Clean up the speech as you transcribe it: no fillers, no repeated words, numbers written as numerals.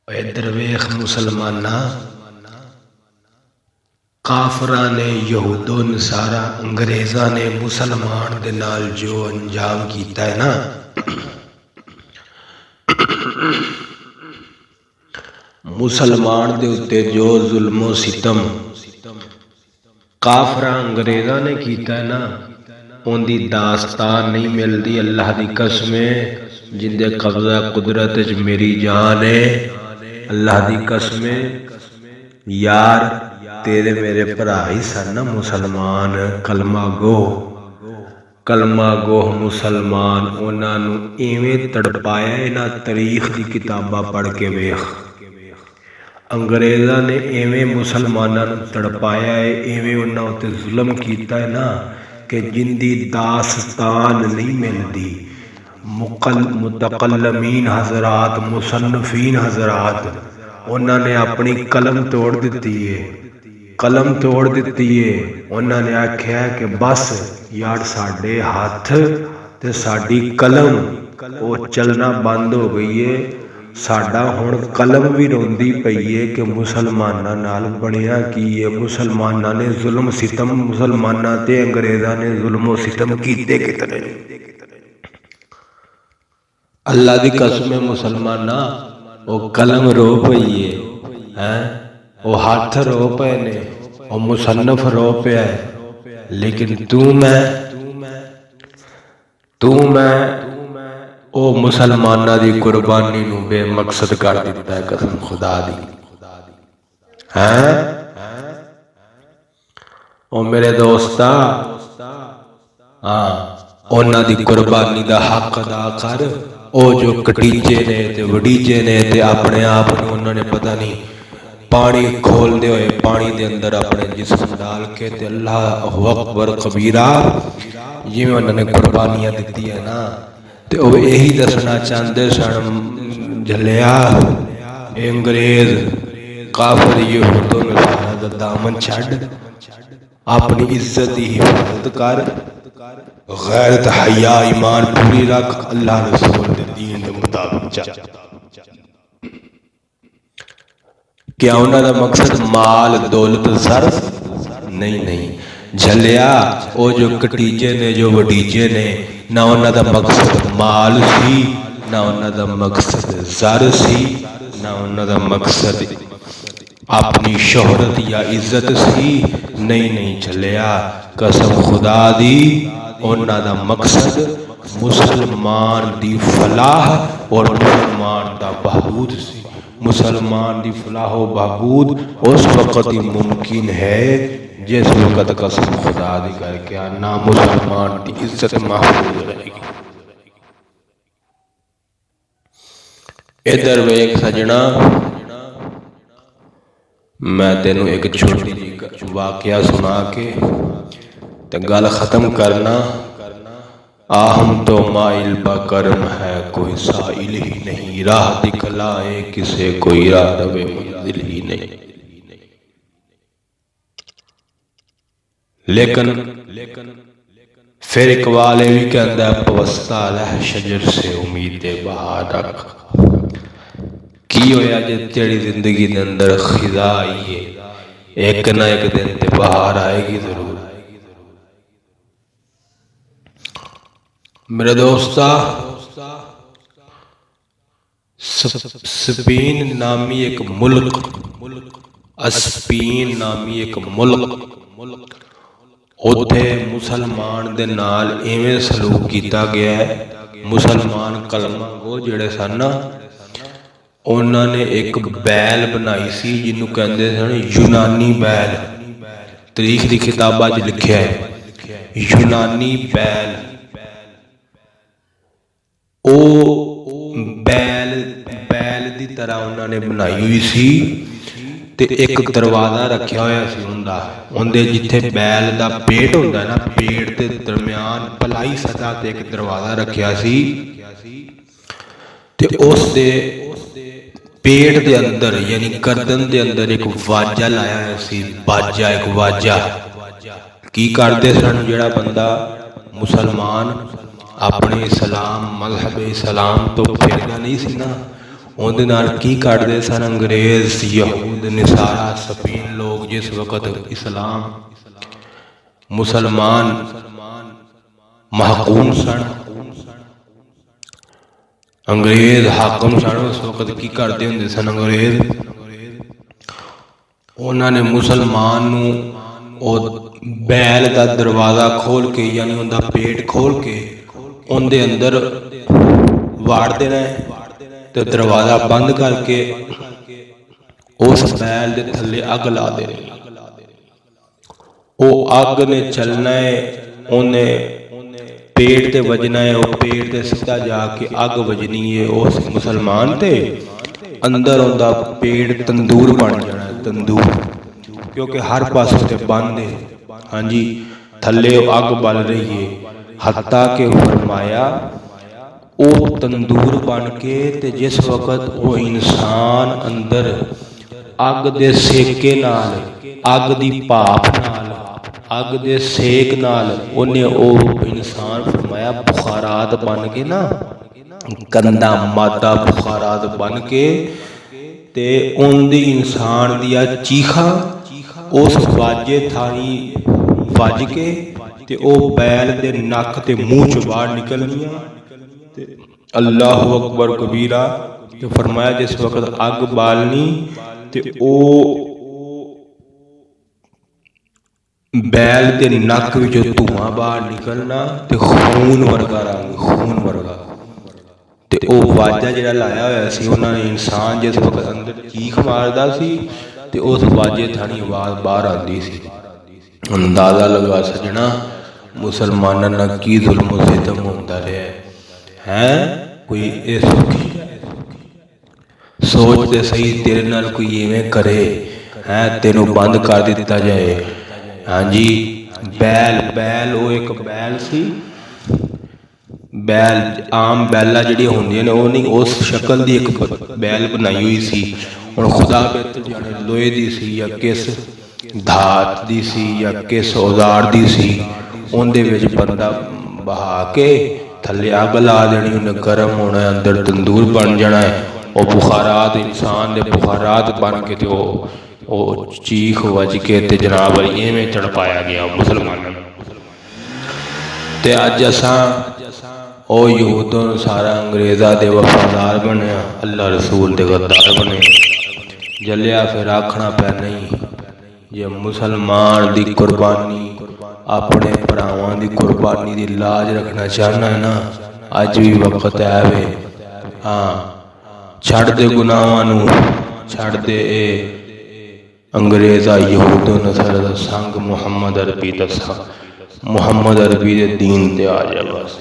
इधर वेख मुसलमाना, काफरा ने यहूदो नसारा अंग्रेज़ा ने मुसलमान दे नाल जो अंजाम किया है ना, मुसलमान दे उत्ते जो जुल्मो सितम काफरा अंग्रेज़ा ने किया है ना, उनकी दास्तान नहीं मिलती। अल्लाह की कसम है जिंदे कब्जा कुदरत च मेरी जान है, अल्लाह की कसम यार तेरे मेरे भरा ही सन ना मुसलमान, कलमा गोह मुसलमान। उन्होंने इवें तड़पाया, इन्हां तारीख की किताबां पढ़ के वेख। अंग्रेज़ा ने इवें मुसलमानों तड़पाया है, इवें उन्होंने उत्ते जुल्म किया है ना कि जिंदी दास्तान नहीं मिलती। मुतकल्लमीन हजरात, मुसन्नफीन हजरात, उन्होंने अपनी कलम तोड़ दी है, कलम तोड़ दी है। उन्होंने आख्या कि बस यार साडे हाथ ते साडी कलम वो चलना बंद हो गई है। साडा हुण कलम भी रोंदी पई है कि मुसलमानां नाल बनिया की है। मुसलमानां ने जुल्म सितम, मुसलमानां ते अंग्रेज़ां ने जुल्म सितम कीते कितने। अल्लाह दी कसम है मुसलमाना, वो कलम रो पई है, वो हाथ रो पे ने, वो मुसन्नफ रो पिया है। लेकिन तू मैं ओ मुसलमाना दी कुर्बानी नूं बेमकसद कर दिता है, कसम खुदा दी है। ओ मेरे दोस्ता, हाँ उन्हां दी कुर्बानी दा हक अदा कर। ओ जो कटीजे ने ते वडीजे ने ते अपने आप नूं उन्होंने पता नहीं पानी खोलते हुए पानी दे अंदर अपने जिस्म डाल के ते अल्लाह अकबर कबीरा जिवें उन्होंने कुर्बानियां दी है ना, तो वह यही दसना चाहते सन झलिया अंग्रेज काफिर यहूदो नसारा दा दामन छड्ड, अपनी इज्जत की हिफाजत कर, गैरत हया ईमान पूरी रख, अल्लाह रसूल दे दीन दे मुताबिक चल। क्या उन्होंने मकसद माल दौलत सर नहीं झलिया। वो जो कटीजे ने जो वडीजे ने, ना उन्होंने मकसद माल सी, ना उन्होंने मकसद जर सी, ना उन्होंने मकसद अपनी शोहरत या इज्जत सी। नहीं झलिया, कसम खुदा दी उन्होंने मकसद मुसलमान दी फलाह और मुसलमान दा बहबूद सी। मुसलमान दी फलाह व बहबूद उस वक़्त ही मुमकिन है जिस वक़्त कसम खुदा दी करके आना मुसलमान की इज्जत महफूज रहेगी। इधर वेख सजना, मैं तेनों एक छोटी जी वाकया सुना के ते गल खत्म करना। आहम तो माइल बकरम है, कोई साइल ही नहीं, राह दिखलाए किसे कोई राह रवे मंजिल ही नहीं। लेकिन फिर इकबाल भी कहता है, पवस्ता रह शजर से उम्मीद बहार रख। की होया जे तेरी जिंदगी के अंदर खिजा आई है, एक ना एक दिन ते बहार आएगी जरूर। मेरे दोस्ता, स्पेन नामी एक मुल्क, स्पेन नामी एक मुल्क, उत्थे मुसलमान दे नाल इवें सलूक किया गया है। मुसलमान कलमा गो जिहड़े सन ना, उन्होंने एक बैल बनाई सी जिन्हों कहते सन यूनानी बैल। तारीख की किताबां च लिखिया है यूनानी बैल। बैल की तरह उन्होंने बनाई हुई सी ते एक दरवाजा रखा होया सी उनका। उनके जिथे बैल का पेट होंदा ना, पेट के दरम्यान भलाई सतह ते एक दरवाजा रखा सी ते उस दे पेट के अंदर यानी गर्दन के अंदर एक वाजा लाया होया सी। बाजा, एक वाजा की करते सन जिहड़ा बंदा मुसलमान अपने इस्लाम मजहब इस्लाम तो फिरदा नहीं सी ना, ਉਹਦੇ ਨਾਲ ਕੀ ਕਰਦੇ ਸਨ ਅੰਗਰੇਜ਼, ਯਹੂਦ, ਨਿਸਾਰਾ, ਸਪੇਨ ਲੋਕ ਜਿਸ ਵਕਤ ਇਸਲਾਮ ਮੁਸਲਮਾਨ ਮਹਕੂਮ ਸਨ, ਅੰਗਰੇਜ਼ ਹਾਕਮ ਸਨ, ਉਸ ਵਕਤ ਕੀ ਕਰਦੇ ਹੁੰਦੇ ਸਨ ਅੰਗਰੇਜ਼? ਉਹਨਾਂ ਨੇ ਮੁਸਲਮਾਨ ਨੂੰ ਉਹ ਬੈਲ ਦਾ ਦਰਵਾਜ਼ਾ ਖੋਲ੍ਹ ਕੇ, ਯਾਨੀ ਉਹਦਾ ਪੇਟ ਖੋਲ੍ਹ ਕੇ ਉਹਦੇ ਅੰਦਰ ਵਾੜ ਦੇਣਾ ਤੇ ਦਰਵਾਜ਼ਾ ਬੰਦ ਕਰਕੇ ਉਸ ਬੈਲ ਦੇ ਥੱਲੇ ਅੱਗ ਲਾ ਦੇਣੀ। ਉਹ ਅੱਗ ਨੇ ਚੱਲਣਾ ਹੈ, ਉਹਨੇ ਪੇਟ ਤੇ ਵੱਜਣਾ ਹੈ, ਉਹ ਪੇਟ ਤੇ ਸਿੱਧਾ ਜਾ ਕੇ ਅੱਗ ਵੱਜਣੀ ਹੈ ਉਸ ਮੁਸਲਮਾਨ ਤੇ, ਅੰਦਰ ਉਹਦਾ ਪੇਟ ਤੰਦੂਰ ਬਣ ਜਾਣਾ, ਤੰਦੂਰ, ਕਿਉਂਕਿ ਹਰ ਪਾਸੇ ਤੇ ਬੰਦ ਹੈ। ਹਾਂਜੀ, ਥੱਲੇ ਉਹ ਅੱਗ ਬਲ ਰਹੀ ਹੈ। ਹੱਤਾ ਕਿ ਫਰਮਾਇਆ ਉਹ ਤੰਦੂਰ ਬਣ ਕੇ ਤੇ ਜਿਸ ਵਕਤ ਉਹ ਇਨਸਾਨ ਅੰਦਰ ਅੱਗ ਦੇ ਸੇਕੇ ਨਾਲ, ਅੱਗ ਦੀ ਭਾਪ ਨਾਲ, ਅੱਗ ਦੇ ਸੇਕ ਨਾਲ ਉਹਨੇ ਉਹ ਇਨਸਾਨ ਫਰਮਾਇਆ ਬੁਖਾਰਾਤ ਬਣ ਕੇ ਨਾ, ਗੰਦਾ ਮਾਦਾ ਬੁਖਾਰਾਤ ਬਣ ਕੇ ਤੇ ਉਹਦੀ ਇਨਸਾਨ ਦੀਆਂ ਚੀਖਾਂ ਉਸ ਵਾਜੇ ਥਾਣੀ ਵੱਜ ਕੇ ਤੇ ਉਹ ਬੈਲ ਦੇ ਨੱਕ ਤੇ ਮੂੰਹ ਚੋਂ ਬਾਹਰ ਨਿਕਲਣੀਆਂ ਤੇ ਅੱਲਾਹੁ ਅਕਬਰ ਕਬੀਰਾ। ਤੇ ਫਰਮਾਇਆ ਜਿਸ ਵਕਤ ਅੱਗ ਬਾਲਣੀ ਤੇ ਉਹ ਬੈਲ ਦੇ ਨੱਕ ਵਿੱਚੋਂ ਧੂੰਆਂ ਬਾਹਰ ਨਿਕਲਣਾ ਤੇ ਖੂਨ ਵਰਗਾ ਰੰਗ, ਖੂਨ ਵਰਗਾ। ਤੇ ਉਹ ਵਾਜਾ ਜਿਹੜਾ ਲਾਇਆ ਹੋਇਆ ਸੀ ਉਹਨਾਂ ਨੇ, ਇਨਸਾਨ ਜਿਸ ਵਕਤ ਅੰਦਰ ਚੀਖ ਮਾਰਦਾ ਸੀ ਤੇ ਉਸ ਵਾਜੇ ਥਾਣੀ ਆਵਾਜ਼ ਬਾਹਰ ਆਉਂਦੀ ਸੀ। ਅੰਦਾਜ਼ਾ ਲਗਾ ਸੱਜਣਾ ਮੁਸਲਮਾਨਾਂ ਨਾਲ ਕੀ ਜ਼ੁਲਮ ਸਿਤਮ ਹੁੰਦਾ ਰਿਹਾ ਹੈ। ਕੋਈ ਇਹ ਸੌਖੀ ਸੋਚ ਤੇ ਸਹੀ, ਤੇਰੇ ਨਾਲ ਕੋਈ ਇਵੇਂ ਕਰੇ ਹੈ, ਤੈਨੂੰ ਬੰਦ ਕਰ ਦਿੱਤਾ ਜਾਏ। ਹਾਂਜੀ, ਬੈਲ ਉਹ ਇੱਕ ਬੈਲ ਸੀ, ਬੈਲ ਆਮ ਬੈਲਾਂ ਜਿਹੜੀਆਂ ਹੁੰਦੀਆਂ ਨੇ ਉਹ ਨਹੀਂ, ਉਸ ਸ਼ਕਲ ਦੀ ਇੱਕ ਬੈਲ ਬਣਾਈ ਹੋਈ ਸੀ। ਹੁਣ ਖੁਦਾ ਬਿਹਤਰ ਜਾਣੇ ਲੋਹੇ ਦੀ ਸੀ ਜਾਂ ਕਿਸ ਧਾਤ ਦੀ ਸੀ ਜਾਂ ਕਿਸ ਔਜ਼ਾਰ ਦੀ ਸੀ। ਉਹਦੇ ਵਿੱਚ ਬੰਦਾ ਬਹਾ ਕੇ ਥੱਲੇ ਅੱਗ ਲਾ ਦੇਣੀ, ਉਹਨੇ ਗਰਮ ਹੋਣਾ, ਅੰਦਰ ਤੰਦੂਰ ਬਣ ਜਾਣਾ ਹੈ। ਉਹ ਬੁਖਾਰਾਤ ਇਨਸਾਨ ਦੇ ਬੁਖਾਰਾਤ ਬਣ ਕੇ ਤੇ ਉਹ ਚੀਖ ਵੱਜ ਕੇ ਤੇ ਜਨਾਬ ਇਵੇਂ ਤੜਪਾਇਆ ਗਿਆ ਮੁਸਲਮਾਨਾਂ ਨੂੰ। ਤੇ ਅੱਜ ਅਸਾਂ ਉਹ ਯਹੂਦੋਂ ਸਾਰਾ ਅੰਗਰੇਜ਼ਾਂ ਦੇ ਵਫਾਦਾਰ ਬਣਿਆ, ਅੱਲਾ ਰਸੂਲ ਦੇ ਗੱਦਾਰ ਬਣੇ। ਜਲਿਆ ਫਿਰ ਆਖਣਾ ਪਿਆ ਨਹੀਂ, ਜੇ ਮੁਸਲਮਾਨ ਦੀ ਕੁਰਬਾਨੀ, ਆਪਣੇ ਭਰਾਵਾਂ ਦੀ ਕੁਰਬਾਨੀ ਦੀ ਲਾਜ ਰੱਖਣਾ ਚਾਹੁੰਦਾ ਹੈ ਨਾ, ਅੱਜ ਵੀ ਵਕਤ ਹੈ ਵੇ। ਹਾਂ, ਛੱਡ ਦੇ ਗੁਨਾਹਾਂ ਨੂੰ, ਛੱਡ ਦੇ ਇਹ ਅੰਗਰੇਜ਼ਾਂ ਯਹੂਦੋਂ ਨਸਰ ਦਾ ਸੰਗ, ਮੁਹੰਮਦ ਅਰਬੀ ਦਾ ਸੰਗ, ਮੁਹੰਮਦ ਅਰਬੀ ਦੇ ਦੀਨ ਤੇ ਆ ਜਾ ਬਸ।